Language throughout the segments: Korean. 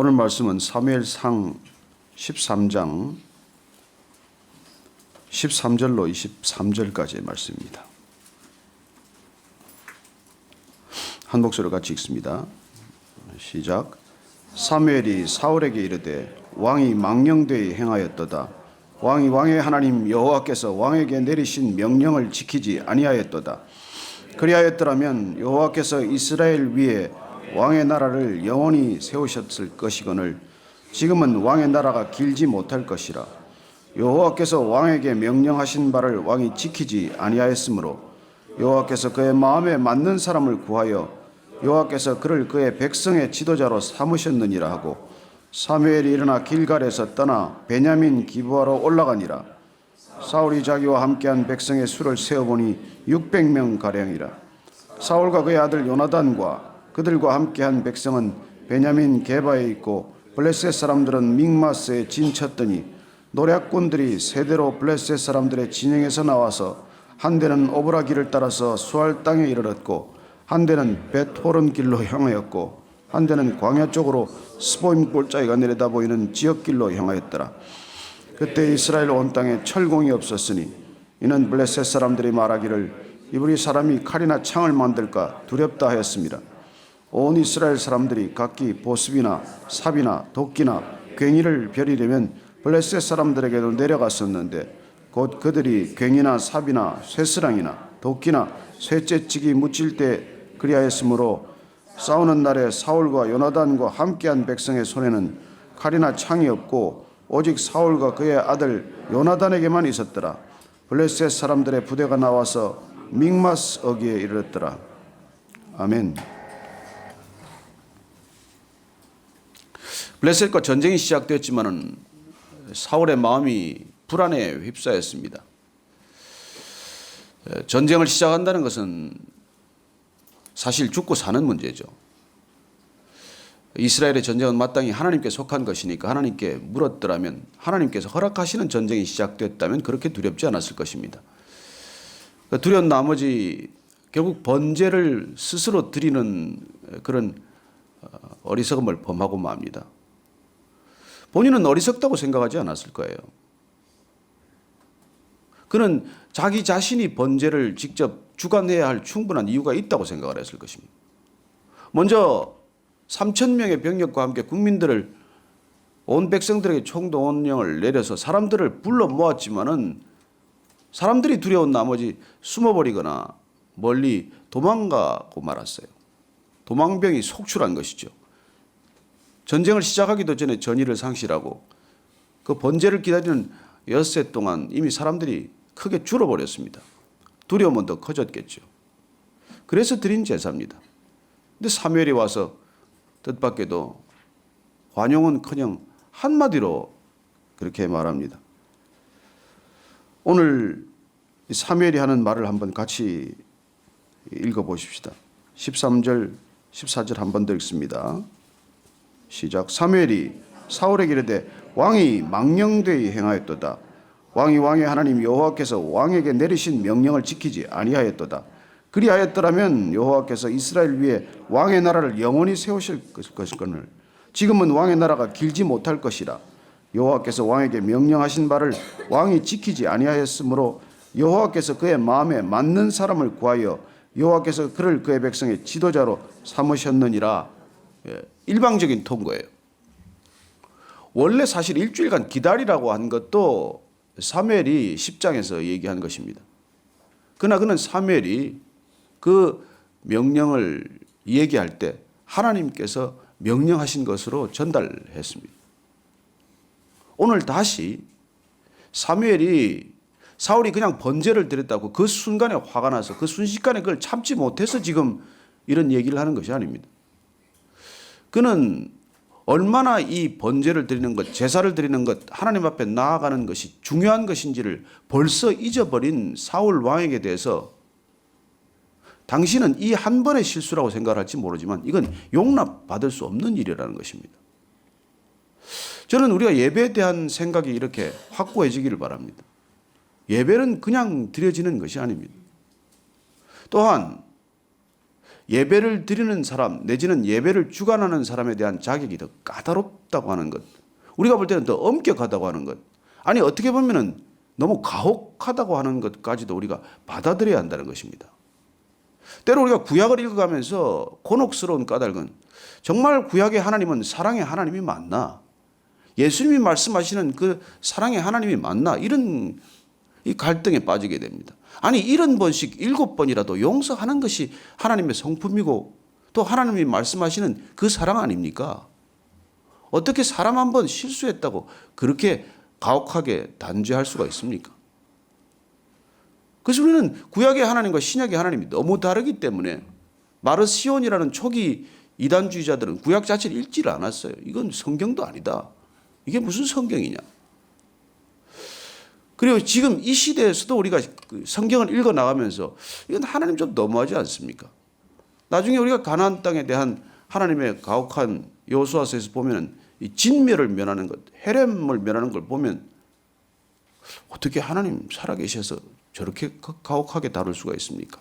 오늘 말씀은 사무엘상 13장 13절로 23절까지의 말씀입니다. 한 목소리로 같이 읽습니다. 시작. 사무엘이 사울에게 이르되 왕이 망령되이 행하였도다. 왕이 왕의 하나님 여호와께서 왕에게 내리신 명령을 지키지 아니하였도다. 그리하였더라면 여호와께서 이스라엘 위에 왕의 나라를 영원히 세우셨을 것이거늘 지금은 왕의 나라가 길지 못할 것이라. 여호와께서 왕에게 명령하신 바를 왕이 지키지 아니하였으므로 여호와께서 그의 마음에 맞는 사람을 구하여 여호와께서 그를 그의 백성의 지도자로 삼으셨느니라 하고 사무엘이 일어나 길갈에서 떠나 베냐민 기브아로 올라가니라. 사울이 자기와 함께한 백성의 수를 세어보니 600명 가량이라. 사울과 그의 아들 요나단과 그들과 함께한 백성은 베냐민 게바에 있고 블레셋 사람들은 믹마스에 진쳤더니 노략군들이 세대로 블레셋 사람들의 진영에서 나와서 한 대는 오브라 길을 따라서 수알 땅에 이르렀고 한 대는 벳호른 길로 향하였고 한 대는 광야 쪽으로 스보임 골짜기가 내려다 보이는 지역길로 향하였더라. 그때 이스라엘 온 땅에 철공이 없었으니 이는 블레셋 사람들이 말하기를 이브리 사람이 칼이나 창을 만들까 두렵다 하였습니다. 온 이스라엘 사람들이 각기 보습이나 삽이나 도끼나 괭이를 벼리려면 블레셋 사람들에게도 내려갔었는데 곧 그들이 괭이나 삽이나 쇠스랑이나 도끼나 쇠째치기 묻힐 때 그리하였으므로 싸우는 날에 사울과 요나단과 함께한 백성의 손에는 칼이나 창이 없고 오직 사울과 그의 아들 요나단에게만 있었더라. 블레셋 사람들의 부대가 나와서 믹마스 어기에 이르렀더라. 아멘. 블레셋과 전쟁이 시작되었지만은 사울의 마음이 불안에 휩싸였습니다. 전쟁을 시작한다는 것은 사실 죽고 사는 문제죠. 이스라엘의 전쟁은 마땅히 하나님께 속한 것이니까 하나님께 물었더라면 하나님께서 허락하시는 전쟁이 시작됐다면 그렇게 두렵지 않았을 것입니다. 두려운 나머지 결국 번제를 스스로 드리는 그런 어리석음을 범하고 맙니다. 본인은 어리석다고 생각하지 않았을 거예요. 그는 자기 자신이 번제를 직접 주관해야 할 충분한 이유가 있다고 생각을 했을 것입니다. 먼저 3,000명의 병력과 함께 국민들을 온 백성들에게 총동원령을 내려서 사람들을 불러 모았지만은 사람들이 두려운 나머지 숨어버리거나 멀리 도망가고 말았어요. 도망병이 속출한 것이죠. 전쟁을 시작하기도 전에 전의를 상실하고 그 번제를 기다리는 엿새 동안 이미 사람들이 크게 줄어버렸습니다. 두려움은 더 커졌겠죠. 그래서 드린 제사입니다. 근데 사무엘이 와서 뜻밖에도 관용은커녕 한마디로 그렇게 말합니다. 오늘 사무엘이 하는 말을 한번 같이 읽어보십시다. 13절, 14절 한 번 더 읽습니다. 시작. 사무엘이 사울에게 이르되 왕이 망령되이 행하였도다. 왕이 왕의 하나님 여호와께서 왕에게 내리신 명령을 지키지 아니하였도다. 그리하였더라면 여호와께서 이스라엘 위에 왕의 나라를 영원히 세우실 것이거늘 지금은 왕의 나라가 길지 못할 것이라. 여호와께서 왕에게 명령하신 바를 왕이 지키지 아니하였으므로 여호와께서 그의 마음에 맞는 사람을 구하여 여호와께서 그를 그의 백성의 지도자로 삼으셨느니라. 일방적인 통고예요. 원래 사실 일주일간 기다리라고 한 것도 사무엘이 10장에서 얘기한 것입니다. 그러나 그는 사무엘이 그 명령을 얘기할 때 하나님께서 명령하신 것으로 전달했습니다. 오늘 다시 사무엘이 사울이 그냥 번제를 드렸다고 그 순간에 화가 나서 그 순식간에 그걸 참지 못해서 지금 이런 얘기를 하는 것이 아닙니다. 그는 얼마나 이 번제를 드리는 것, 제사를 드리는 것, 하나님 앞에 나아가는 것이 중요한 것인지를 벌써 잊어버린 사울 왕에게 대해서 당신은 이 한 번의 실수라고 생각할지 모르지만 이건 용납받을 수 없는 일이라는 것입니다. 저는 우리가 예배에 대한 생각이 이렇게 확고해지기를 바랍니다. 예배는 그냥 드려지는 것이 아닙니다. 또한 예배를 드리는 사람 내지는 예배를 주관하는 사람에 대한 자격이 더 까다롭다고 하는 것, 우리가 볼 때는 더 엄격하다고 하는 것, 아니 어떻게 보면은 너무 가혹하다고 하는 것까지도 우리가 받아들여야 한다는 것입니다. 때로 우리가 구약을 읽어가면서 곤혹스러운 까닭은 정말 구약의 하나님은 사랑의 하나님이 맞나? 예수님이 말씀하시는 그 사랑의 하나님이 맞나? 이런 이 갈등에 빠지게 됩니다. 아니 70번씩 7번이라도 용서하는 것이 하나님의 성품이고 또 하나님이 말씀하시는 그 사랑 아닙니까? 어떻게 사람 한 번 실수했다고 그렇게 가혹하게 단죄할 수가 있습니까? 그래서 우리는 구약의 하나님과 신약의 하나님이 너무 다르기 때문에 마르시온이라는 초기 이단주의자들은 구약 자체를 읽지를 않았어요. 이건 성경도 아니다. 이게 무슨 성경이냐. 그리고 지금 이 시대에서도 우리가 성경을 읽어 나가면서 이건 하나님 좀 너무하지 않습니까? 나중에 우리가 가나안 땅에 대한 하나님의 가혹한 여호수아서에서 보면은 이 진멸을 면하는 것, 헤렘을 면하는 걸 보면 어떻게 하나님 살아계셔서 저렇게 가혹하게 다룰 수가 있습니까?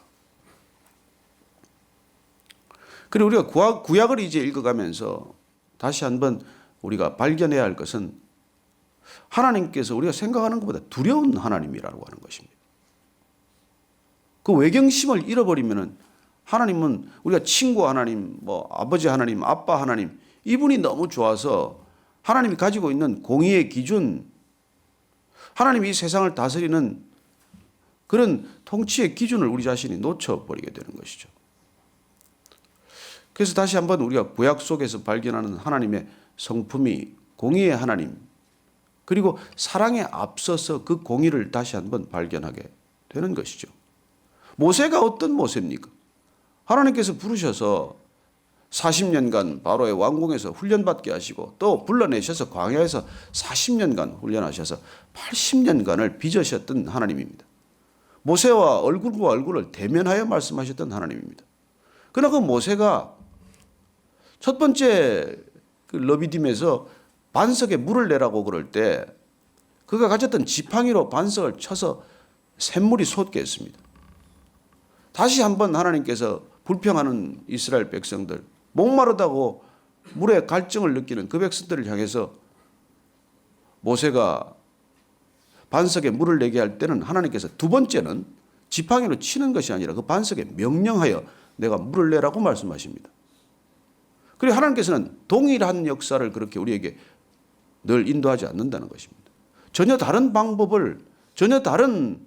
그리고 우리가 구약을 이제 읽어가면서 다시 한번 우리가 발견해야 할 것은 하나님께서 우리가 생각하는 것보다 두려운 하나님이라고 하는 것입니다. 그 외경심을 잃어버리면은 하나님은 우리가 친구 하나님, 뭐 아버지 하나님, 아빠 하나님, 이분이 너무 좋아서 하나님이 가지고 있는 공의의 기준, 하나님이 이 세상을 다스리는 그런 통치의 기준을 우리 자신이 놓쳐버리게 되는 것이죠. 그래서 다시 한번 우리가 구약 속에서 발견하는 하나님의 성품이 공의의 하나님, 그리고 사랑에 앞서서 그 공의를 다시 한번 발견하게 되는 것이죠. 모세가 어떤 모세입니까? 하나님께서 부르셔서 40년간 바로의 왕궁에서 훈련받게 하시고 또 불러내셔서 광야에서 40년간 훈련하셔서 80년간을 빚으셨던 하나님입니다. 모세와 얼굴과 얼굴을 대면하여 말씀하셨던 하나님입니다. 그러나 그 모세가 첫 번째 그 러비딤에서 반석에 물을 내라고 그럴 때 그가 가졌던 지팡이로 반석을 쳐서 샘물이 솟게 했습니다. 다시 한번 하나님께서 불평하는 이스라엘 백성들, 목마르다고 물에 갈증을 느끼는 그 백성들을 향해서 모세가 반석에 물을 내게 할 때는 하나님께서 두 번째는 지팡이로 치는 것이 아니라 그 반석에 명령하여 내가 물을 내라고 말씀하십니다. 그리고 하나님께서는 동일한 역사를 그렇게 우리에게 늘 인도하지 않는다는 것입니다. 전혀 다른 방법을, 전혀 다른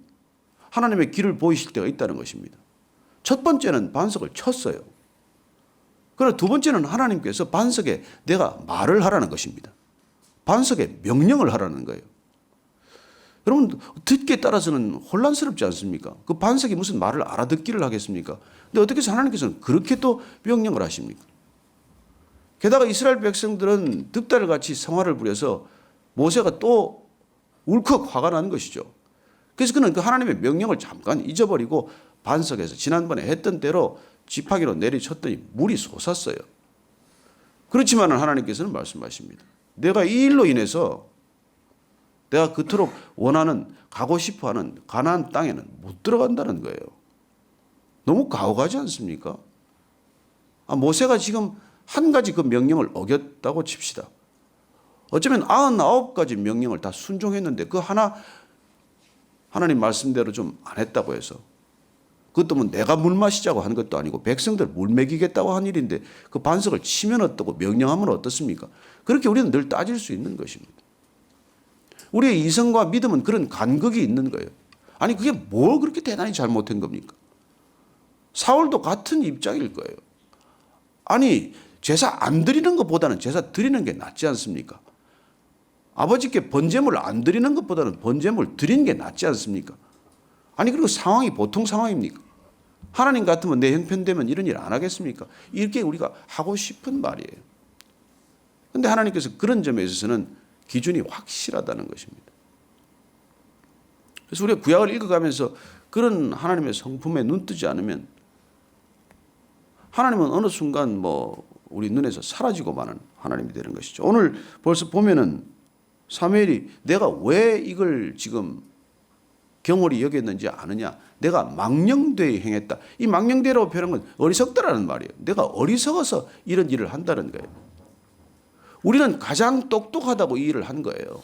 하나님의 길을 보이실 때가 있다는 것입니다. 첫 번째는 반석을 쳤어요. 그러나 두 번째는 하나님께서 반석에 내가 말을 하라는 것입니다. 반석에 명령을 하라는 거예요. 여러분 듣기에 따라서는 혼란스럽지 않습니까? 그 반석이 무슨 말을 알아듣기를 하겠습니까? 근데 어떻게 해서 하나님께서는 그렇게 또 명령을 하십니까? 게다가 이스라엘 백성들은 득달을 같이 성화를 부려서 모세가 또 울컥 화가 난 것이죠. 그래서 그는 그 하나님의 명령을 잠깐 잊어버리고 반석에서 지난번에 했던 대로 지팡이로 내리쳤더니 물이 솟았어요. 그렇지만 하나님께서는 말씀하십니다. 내가 이 일로 인해서 내가 그토록 원하는, 가고 싶어하는 가나안 땅에는 못 들어간다는 거예요. 너무 가혹하지 않습니까? 모세가 지금 한 가지 그 명령을 어겼다고 칩시다. 어쩌면 99가지 명령을 다 순종했는데 그 하나 하나님 말씀대로 좀 안 했다고 해서, 그것도 뭐 내가 물 마시자고 한 것도 아니고 백성들 물 먹이겠다고 한 일인데 그 반석을 치면 어떻고 명령하면 어떻습니까? 그렇게 우리는 늘 따질 수 있는 것입니다. 우리의 이성과 믿음은 그런 간극이 있는 거예요. 아니 그게 뭘 그렇게 대단히 잘못한 겁니까? 사울도 같은 입장일 거예요. 아니 제사 안 드리는 것보다는 제사 드리는 게 낫지 않습니까? 아버지께 번제물 안 드리는 것보다는 번제물 드리는 게 낫지 않습니까? 아니 그리고 상황이 보통 상황입니까? 하나님 같으면 내 형편 되면 이런 일 안 하겠습니까? 이렇게 우리가 하고 싶은 말이에요. 그런데 하나님께서 그런 점에 있어서는 기준이 확실하다는 것입니다. 그래서 우리가 구약을 읽어가면서 그런 하나님의 성품에 눈뜨지 않으면 하나님은 어느 순간 우리 눈에서 사라지고 마는 하나님이 되는 것이죠. 오늘 벌써 보면은 사무엘이 내가 왜 이걸 지금 경홀히 여겼는지 아느냐. 내가 망령되이 행했다. 이 망령되라고 표현한 건 어리석다라는 말이에요. 내가 어리석어서 이런 일을 한다는 거예요. 우리는 가장 똑똑하다고 이 일을 한 거예요.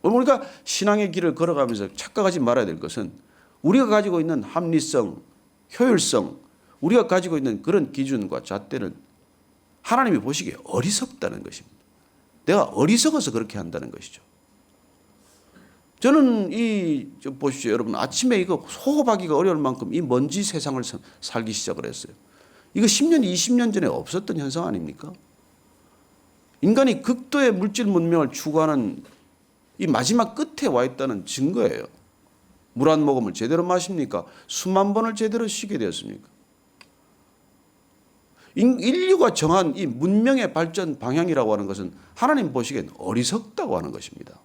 우리가 신앙의 길을 걸어가면서 착각하지 말아야 될 것은 우리가 가지고 있는 합리성, 효율성, 우리가 가지고 있는 그런 기준과 잣대는 하나님이 보시기에 어리석다는 것입니다. 내가 어리석어서 그렇게 한다는 것이죠. 저는 보십시오. 여러분, 아침에 이거 호흡하기가 어려울 만큼 이 먼지 세상을 살기 시작을 했어요. 이거 10년, 20년 전에 없었던 현상 아닙니까? 인간이 극도의 물질 문명을 추구하는 이 마지막 끝에 와 있다는 증거예요. 물 한 모금을 제대로 마십니까? 수만 번을 제대로 쉬게 되었습니까? 인류가 정한 이 문명의 발전 방향이라고 하는 것은 하나님 보시기엔 어리석다고 하는 것입니다.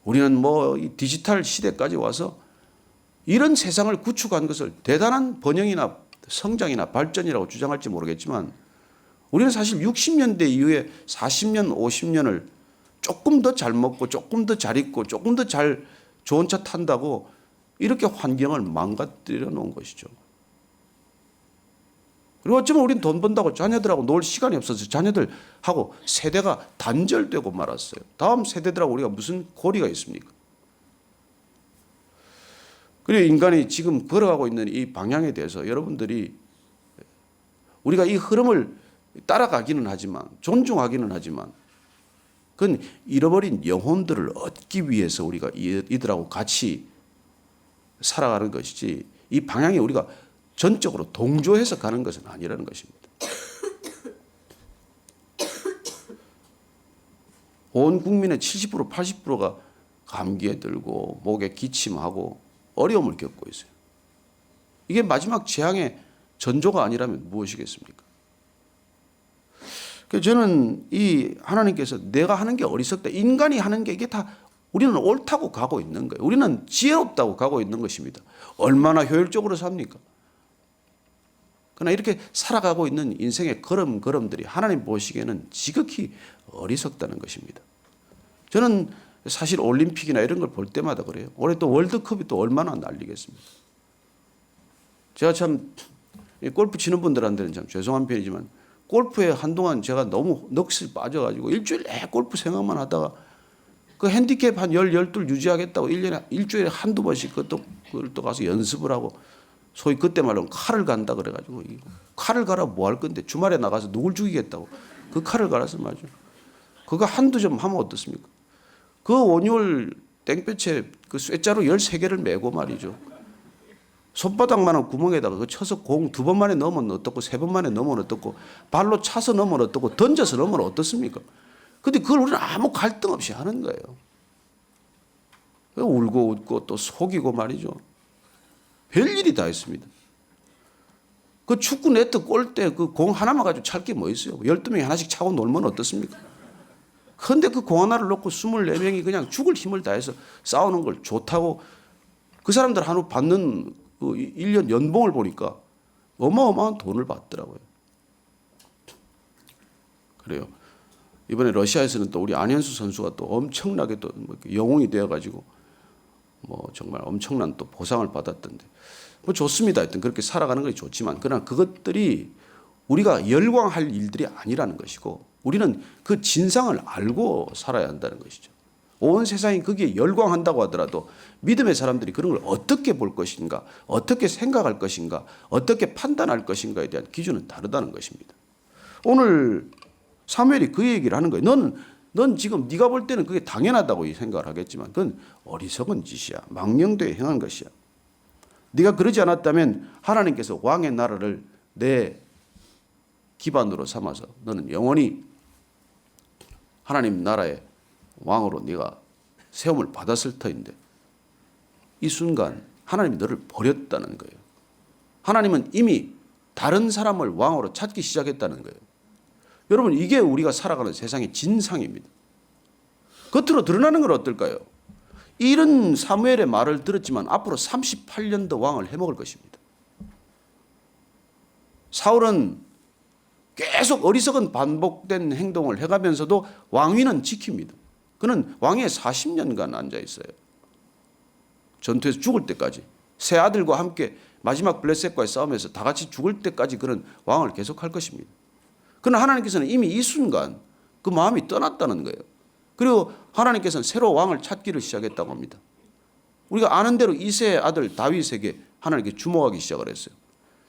우리는 이 디지털 시대까지 와서 이런 세상을 구축한 것을 대단한 번영이나 성장이나 발전이라고 주장할지 모르겠지만 우리는 사실 60년대 이후에 40년, 50년을 조금 더 잘 먹고 조금 더 잘 입고 조금 더 잘 좋은 차 탄다고 이렇게 환경을 망가뜨려 놓은 것이죠. 그리고 어쩌면 우리는 돈 번다고 자녀들하고 놀 시간이 없어서 자녀들하고 세대가 단절되고 말았어요. 다음 세대들하고 우리가 무슨 고리가 있습니까? 그리고 인간이 지금 걸어가고 있는 이 방향에 대해서 여러분들이 우리가 이 흐름을 따라가기는 하지만 존중하기는 하지만 그건 잃어버린 영혼들을 얻기 위해서 우리가 이들하고 같이 살아가는 것이지 이 방향에 우리가 전적으로 동조해서 가는 것은 아니라는 것입니다. 온 국민의 70% 80%가 감기에 들고 목에 기침하고 어려움을 겪고 있어요. 이게 마지막 재앙의 전조가 아니라면 무엇이겠습니까? 그래서 저는 이 하나님께서 내가 하는 게 어리석다. 인간이 하는 게 이게 다 우리는 옳다고 가고 있는 거예요. 우리는 지혜롭다고 가고 있는 것입니다. 얼마나 효율적으로 삽니까? 그러나 이렇게 살아가고 있는 인생의 걸음걸음들이 하나님 보시기에는 지극히 어리석다는 것입니다. 저는 사실 올림픽이나 이런 걸 볼 때마다 그래요. 올해 또 월드컵이 또 얼마나 난리겠습니까? 제가 참 골프 치는 분들한테는 참 죄송한 편이지만 골프에 한동안 제가 너무 넋이 빠져가지고 일주일에 골프 생각만 하다가 그 핸디캡 한 12 유지하겠다고 일주일에 한두 번씩 그걸 또 가서 연습을 하고 소위 그때 말로 칼을 간다 그래가지고 칼을 갈아 뭐 할 건데 주말에 나가서 누굴 죽이겠다고 그 칼을 갈아서 말이죠. 그거 한두 점 하면 어떻습니까? 그 온유월 땡볕에 그 쇠자루 13개를 메고 말이죠. 손바닥만한 구멍에다가 그 쳐서 공 2번 만에 넣으면 어떻고 3번 만에 넣으면 어떻고 발로 차서 넣으면 어떻고 던져서 넣으면 어떻습니까? 근데 그걸 우리는 아무 갈등 없이 하는 거예요. 울고 웃고 또 속이고 말이죠. 별일이 다 있습니다. 그 축구 네트 골 때 그 공 하나만 가지고 찰 게 뭐 있어요? 12명이 하나씩 차고 놀면 어떻습니까? 그런데 그 공 하나를 놓고 24명이 그냥 죽을 힘을 다해서 싸우는 걸 좋다고 그 사람들 한우 받는 그 1년 연봉을 보니까 어마어마한 돈을 받더라고요. 그래요. 이번에 러시아에서는 또 우리 안현수 선수가 또 엄청나게 또 영웅이 되어가지고 뭐 정말 엄청난 또 보상을 받았던데 뭐 좋습니다. 하여튼 그렇게 살아가는 것이 좋지만 그러나 그것들이 우리가 열광할 일들이 아니라는 것이고 우리는 그 진상을 알고 살아야 한다는 것이죠. 온 세상이 거기에 열광한다고 하더라도 믿음의 사람들이 그런 걸 어떻게 볼 것인가, 어떻게 생각할 것인가, 어떻게 판단할 것인가에 대한 기준은 다르다는 것입니다. 오늘 사무엘이 그 얘기를 하는 거예요. 넌 지금 네가 볼 때는 그게 당연하다고 생각을 하겠지만 그건 어리석은 짓이야. 망령되이 행한 것이야. 네가 그러지 않았다면 하나님께서 왕의 나라를 내 기반으로 삼아서 너는 영원히 하나님 나라의 왕으로 네가 세움을 받았을 터인데 이 순간 하나님이 너를 버렸다는 거예요. 하나님은 이미 다른 사람을 왕으로 찾기 시작했다는 거예요. 여러분 이게 우리가 살아가는 세상의 진상입니다. 겉으로 드러나는 건 어떨까요? 이런 사무엘의 말을 들었지만 앞으로 38년 더 왕을 해먹을 것입니다. 사울은 계속 어리석은 반복된 행동을 해가면서도 왕위는 지킵니다. 그는 왕위에 40년간 앉아 있어요. 전투에서 죽을 때까지 세 아들과 함께 마지막 블레셋과의 싸움에서 다 같이 죽을 때까지 그는 왕을 계속할 것입니다. 그러나 하나님께서는 이미 이 순간 그 마음이 떠났다는 거예요. 그리고 하나님께서는 새로 왕을 찾기를 시작했다고 합니다. 우리가 아는 대로 이새의 아들 다윗에게 하나님께 주목하기 시작을 했어요.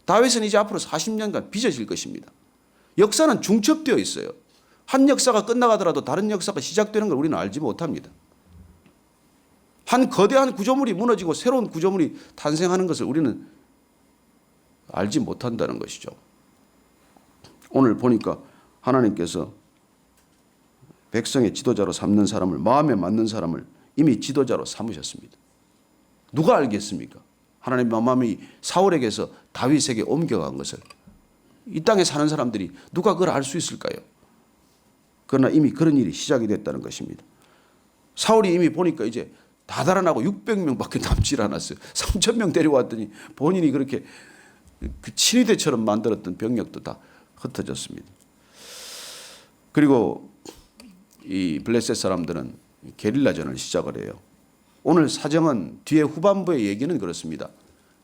다윗은 이제 앞으로 40년간 빚어질 것입니다. 역사는 중첩되어 있어요. 한 역사가 끝나가더라도 다른 역사가 시작되는 걸 우리는 알지 못합니다. 한 거대한 구조물이 무너지고 새로운 구조물이 탄생하는 것을 우리는 알지 못한다는 것이죠. 오늘 보니까 하나님께서 백성의 지도자로 삼는 사람을, 마음에 맞는 사람을 이미 지도자로 삼으셨습니다. 누가 알겠습니까? 하나님의 마음이 사울에게서 다윗에게 옮겨간 것을. 이 땅에 사는 사람들이 누가 그걸 알 수 있을까요? 그러나 이미 그런 일이 시작이 됐다는 것입니다. 사울이 이미 보니까 이제 다 달아나고 600명밖에 남질 않았어요. 3,000명 데려왔더니 본인이 그렇게 그 친위대처럼 만들었던 병력도 다 흩어졌습니다. 그리고 이 블레셋 사람들은 게릴라전을 시작을 해요. 오늘 사정은 뒤에 후반부의 얘기는 그렇습니다.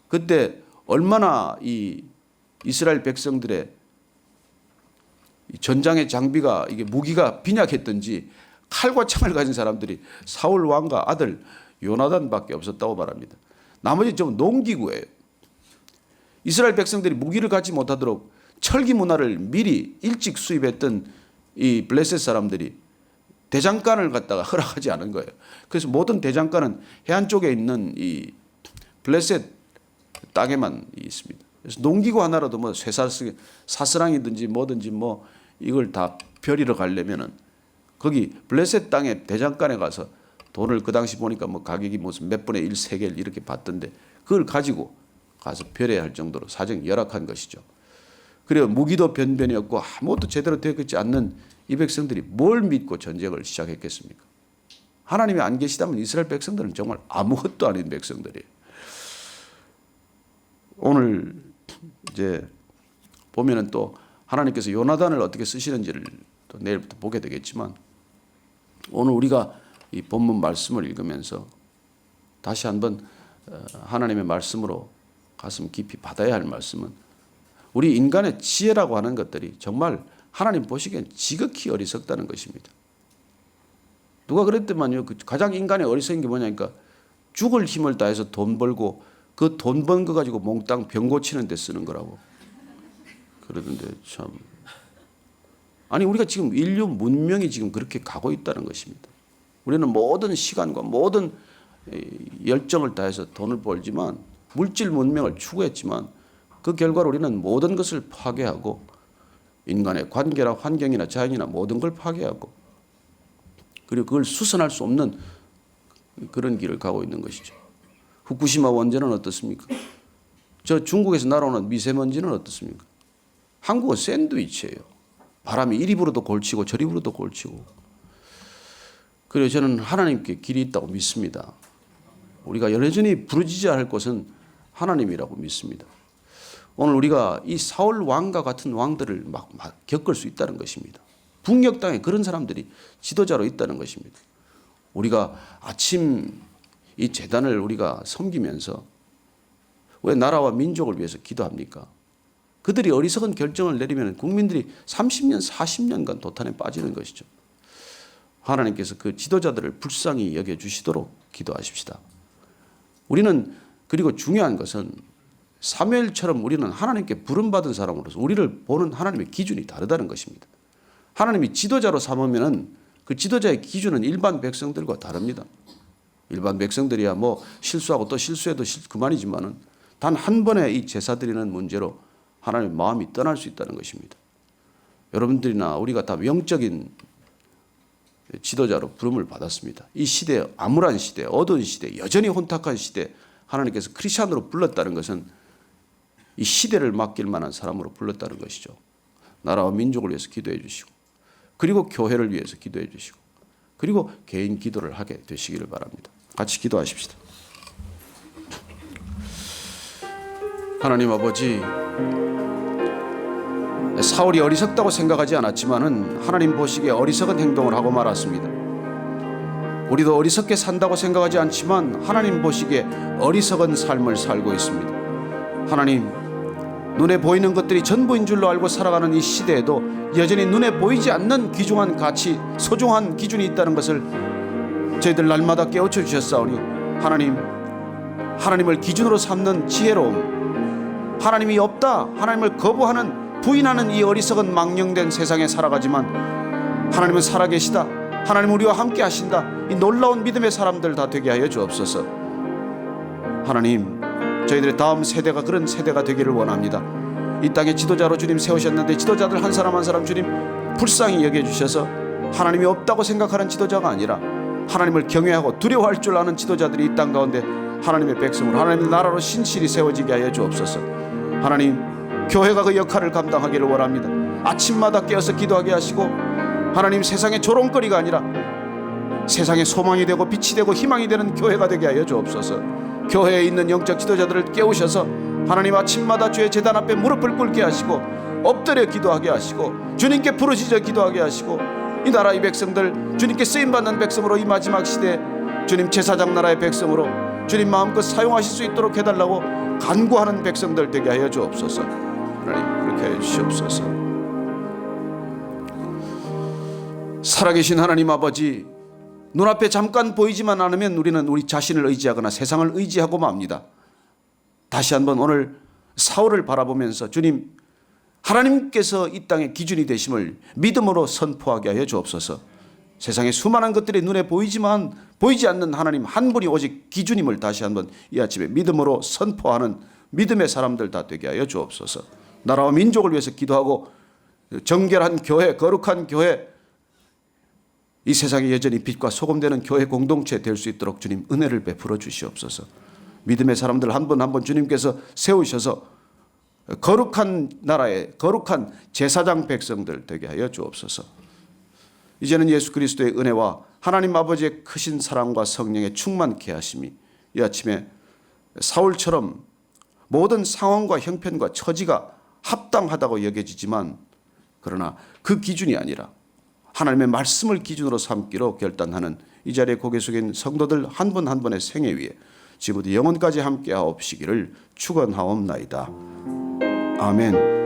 그때 얼마나 이 이스라엘 백성들의 전장의 장비가, 이게 무기가 빈약했던지 칼과 창을 가진 사람들이 사울 왕과 아들 요나단밖에 없었다고 말합니다. 나머지 좀 농기구예요. 이스라엘 백성들이 무기를 갖지 못하도록 철기 문화를 미리 일찍 수입했던 이 블레셋 사람들이 대장간을 갖다가 허락하지 않은 거예요. 그래서 모든 대장간은 해안 쪽에 있는 이 블레셋 땅에만 있습니다. 그래서 농기구 하나라도 뭐 사스랑이든지 뭐든지 뭐 이걸 다 벼리러 가려면은 거기 블레셋 땅에 대장간에 가서 돈을 그 당시 보니까 뭐 가격이 무슨 몇 분의 1 세겔 이렇게 받던데 그걸 가지고 가서 벼려야 할 정도로 사정이 열악한 것이죠. 그리고 무기도 변변이었고 아무것도 제대로 되지 않는 이 백성들이 뭘 믿고 전쟁을 시작했겠습니까? 하나님이 안 계시다면 이스라엘 백성들은 정말 아무것도 아닌 백성들이에요. 오늘 이제 보면은 또 하나님께서 요나단을 어떻게 쓰시는지를 또 내일부터 보게 되겠지만, 오늘 우리가 이 본문 말씀을 읽으면서 다시 한번 하나님의 말씀으로 가슴 깊이 받아야 할 말씀은, 우리 인간의 지혜라고 하는 것들이 정말 하나님 보시기엔 지극히 어리석다는 것입니다. 누가 그랬더만요, 가장 인간의 어리석은 게 뭐냐니까 죽을 힘을 다해서 돈 벌고 그 돈 번 거 가지고 몽땅 병 고치는 데 쓰는 거라고 그러던데, 참. 아니, 우리가 지금 인류 문명이 지금 그렇게 가고 있다는 것입니다. 우리는 모든 시간과 모든 열정을 다해서 돈을 벌지만, 물질 문명을 추구했지만 그 결과로 우리는 모든 것을 파괴하고 인간의 관계나 환경이나 자연이나 모든 걸 파괴하고, 그리고 그걸 수선할 수 없는 그런 길을 가고 있는 것이죠. 후쿠시마 원전은 어떻습니까? 저 중국에서 날아오는 미세먼지는 어떻습니까? 한국은 샌드위치예요. 바람이 이리 불어도 골치고 저리 불어도 골치고. 그래서 저는 하나님께 길이 있다고 믿습니다. 우리가 여전히 부르짖어야 할 것은 하나님이라고 믿습니다. 오늘 우리가 이 사울 왕과 같은 왕들을 막 겪을 수 있다는 것입니다. 북녘 땅에 그런 사람들이 지도자로 있다는 것입니다. 우리가 아침 이 제단을 우리가 섬기면서 왜 나라와 민족을 위해서 기도합니까? 그들이 어리석은 결정을 내리면 국민들이 30년, 40년간 도탄에 빠지는 것이죠. 하나님께서 그 지도자들을 불쌍히 여겨주시도록 기도하십시다. 우리는, 그리고 중요한 것은 사무엘처럼 우리는 하나님께 부름받은 사람으로서 우리를 보는 하나님의 기준이 다르다는 것입니다. 하나님이 지도자로 삼으면 그 지도자의 기준은 일반 백성들과 다릅니다. 일반 백성들이야 뭐 실수하고 또 실수해도 그만이지만은 단 한 번의 이 제사 드리는 문제로 하나님의 마음이 떠날 수 있다는 것입니다. 여러분들이나 우리가 다 영적인 지도자로 부름을 받았습니다. 이 시대, 암울한 시대, 어두운 시대, 여전히 혼탁한 시대, 하나님께서 크리스찬으로 불렀다는 것은 이 시대를 맡길 만한 사람으로 불렀다는 것이죠. 나라와 민족을 위해서 기도해 주시고, 그리고 교회를 위해서 기도해 주시고, 그리고 개인 기도를 하게 되시기를 바랍니다. 같이 기도하십시다. 하나님 아버지, 사울이 어리석다고 생각하지 않았지만은 하나님 보시기에 어리석은 행동을 하고 말았습니다. 우리도 어리석게 산다고 생각하지 않지만 하나님 보시기에 어리석은 삶을 살고 있습니다. 하나님, 눈에 보이는 것들이 전부인 줄로 알고 살아가는 이 시대에도 여전히 눈에 보이지 않는 귀중한 가치, 소중한 기준이 있다는 것을 저희들 날마다 깨우쳐 주셨사오니 하나님, 하나님을 기준으로 삼는 지혜로움, 하나님이 없다, 하나님을 거부하는, 부인하는 이 어리석은 망령된 세상에 살아가지만 하나님은 살아계시다, 하나님 우리와 함께 하신다, 이 놀라운 믿음의 사람들 다 되게 하여 주옵소서. 하나님, 저희들의 다음 세대가 그런 세대가 되기를 원합니다. 이 땅에 지도자로 주님 세우셨는데 지도자들 한 사람 한 사람 주님 불쌍히 여겨주셔서 하나님이 없다고 생각하는 지도자가 아니라 하나님을 경외하고 두려워할 줄 아는 지도자들이 이 땅 가운데 하나님의 백성으로 하나님의 나라로 신실히 세워지게 하여 주옵소서. 하나님, 교회가 그 역할을 감당하기를 원합니다. 아침마다 깨어서 기도하게 하시고 하나님, 세상의 조롱거리가 아니라 세상의 소망이 되고 빛이 되고 희망이 되는 교회가 되게 하여 주옵소서. 교회에 있는 영적 지도자들을 깨우셔서 하나님, 아침마다 주의 제단 앞에 무릎을 꿇게 하시고 엎드려 기도하게 하시고 주님께 부르짖어 기도하게 하시고 이 나라의 백성들 주님께 쓰임받는 백성으로 이 마지막 시대에 주님 제사장 나라의 백성으로 주님 마음껏 사용하실 수 있도록 해달라고 간구하는 백성들 되게 하여 주옵소서. 하나님, 그렇게 하여 주시옵소서. 살아계신 하나님 아버지, 눈앞에 잠깐 보이지만 않으면 우리는 우리 자신을 의지하거나 세상을 의지하고 맙니다. 다시 한번 오늘 사울을 바라보면서 주님, 하나님께서 이 땅의 기준이 되심을 믿음으로 선포하게 하여 주옵소서. 세상의 수많은 것들이 눈에 보이지만 보이지 않는 하나님 한 분이 오직 기준임을 다시 한번 이 아침에 믿음으로 선포하는 믿음의 사람들 다 되게 하여 주옵소서. 나라와 민족을 위해서 기도하고 정결한 교회, 거룩한 교회, 이 세상에 여전히 빛과 소금 되는 교회 공동체 될 수 있도록 주님 은혜를 베풀어 주시옵소서. 믿음의 사람들 한 분 한 분 주님께서 세우셔서 거룩한 나라의 거룩한 제사장 백성들 되게 하여 주옵소서. 이제는 예수 그리스도의 은혜와 하나님 아버지의 크신 사랑과 성령의 충만케 하심이 이 아침에 사울처럼 모든 상황과 형편과 처지가 합당하다고 여겨지지만 그러나 그 기준이 아니라 하나님의 말씀을 기준으로 삼기로 결단하는 이 자리에 고개 숙인 성도들 한 분 한 분의 생애 위에 지금부터 영원까지 함께 하옵시기를 축원하옵나이다. 아멘.